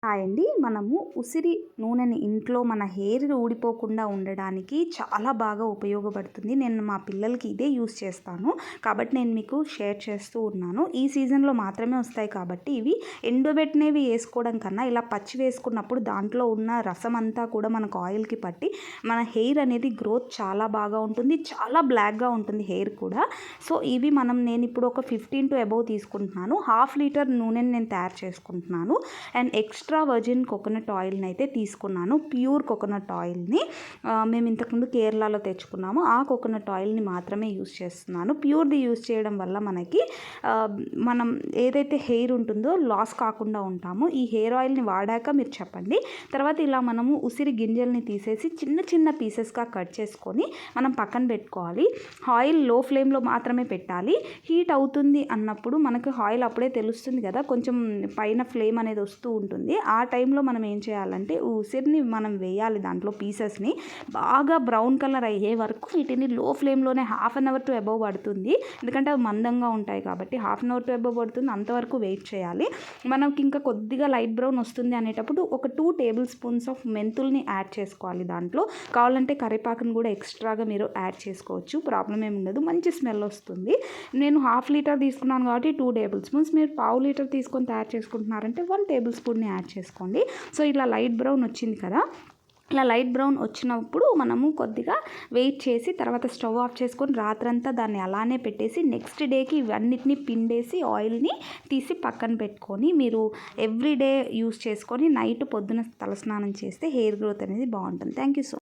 Hi అండి. మనము ఉసిరి నూనెని ఇంట్లో మన హెయిర్ ఊడిపోకుండా ఉండడానికి చాలా బాగా ఉపయోగపడుతుంది. నేను మా పిల్లలకి ఇదే యూస్ చేస్తాను. కాబట్టి నేను మీకు షేర్ చేస్తూ ఉన్నాను. ఈ సీజన్‌లో మాత్రమే వస్తాయి కాబట్టి ఇవి ఎండబెట్టినవి వేసుకోవడం కన్నా ఇలా పచ్చి వేసుకున్నప్పుడు దాంట్లో ఉన్న రసం అంతా కూడా మనకు ఆయిల్‌కి పట్టి మన హెయిర్ అనేది గ్రోత్ చాలా బాగా ఉంటుంది. చాలా బ్లాక్‌గా ఉంటుంది హెయిర్ కూడా. సో, ఇవి నేను ఇప్పుడు ఒక 15 టు అబోవ్ తీసుకుంటున్నాను. హాఫ్ లీటర్ నూనెని నేను తయారు చేసుకుంటున్నాను. అండ్ ఎక్స్ట్రా వర్జిన్ కోకోనట్ ఆయిల్ని అయితే తీసుకున్నాను. ప్యూర్ కోకోనట్ ఆయిల్ని మేము ఇంతకుముందు కేరళలో తెచ్చుకున్నాము. ఆ కోకోనట్ ఆయిల్ని మాత్రమే యూస్ చేస్తున్నాను. ప్యూర్ది యూస్ చేయడం వల్ల మనకి మనం ఏదైతే హెయిర్ ఉంటుందో లాస్ కాకుండా ఉంటాము. ఈ హెయిర్ ఆయిల్ని వాడాక మీరు చెప్పండి. తర్వాత ఇలా మనము ఉసిరి గింజల్ని తీసేసి చిన్న చిన్న పీసెస్గా కట్ చేసుకొని మనం పక్కన పెట్టుకోవాలి. ఆయిల్ లో ఫ్లేమ్లో మాత్రమే పెట్టాలి. హీట్ అవుతుంది అన్నప్పుడు మనకు ఆయిల్ అప్పుడే తెలుస్తుంది కదా, కొంచెం పైన ఫ్లేమ్ అనేది వస్తూ ఉంటుంది. ఆ టైంలో మనం ఏం చేయాలంటే ఉసిరిని మనం వేయాలి. దాంట్లో పీసెస్ని బాగా బ్రౌన్ కలర్ అయ్యే వరకు వీటిని లో ఫ్లేమ్లోనే half an hour to above పడుతుంది. ఎందుకంటే అవి మందంగా ఉంటాయి కాబట్టి half an hour to above పడుతుంది. అంతవరకు వెయిట్ చేయాలి. మనకి ఇంకా కొద్దిగా లైట్ బ్రౌన్ వస్తుంది అనేటప్పుడు ఒక 2 టేబుల్ స్పూన్స్ ఆఫ్ మెంతుల్ని యాడ్ చేసుకోవాలి. దాంట్లో కావాలంటే కరివేపాకుని కూడా ఎక్స్ట్రాగా మీరు యాడ్ చేసుకోవచ్చు. ప్రాబ్లం ఏమి ఉండదు. మంచి స్మెల్ వస్తుంది. నేను హాఫ్ లీటర్ తీసుకున్నాను కాబట్టి 2 టేబుల్ స్పూన్స్, మీరు పావు లీటర్ తీసుకొని తయారు చేసుకుంటున్నారంటే 1 టేబుల్ స్పూన్ని యాడ్ చేసుకోండి. సో ఇలా లైట్ బ్రౌన్ వచ్చింది కదా, ఇలా లైట్ బ్రౌన్ వచ్చినప్పుడు మనము కొద్దిగా వెయిట్ చేసి తర్వాత స్టవ్ ఆఫ్ చేసుకొని రాత్రంతా దాన్ని అలానే పెట్టేసి నెక్స్ట్ డేకి ఇవన్నిటిని పిండేసి ఆయిల్ని తీసి పక్కన పెట్టుకొని మీరు ఎవ్రీడే యూస్ చేసుకొని నైట్ పొద్దున తలస్నానం చేస్తే హెయిర్ గ్రోత్ అనేది బాగుంటుంది. Thank you so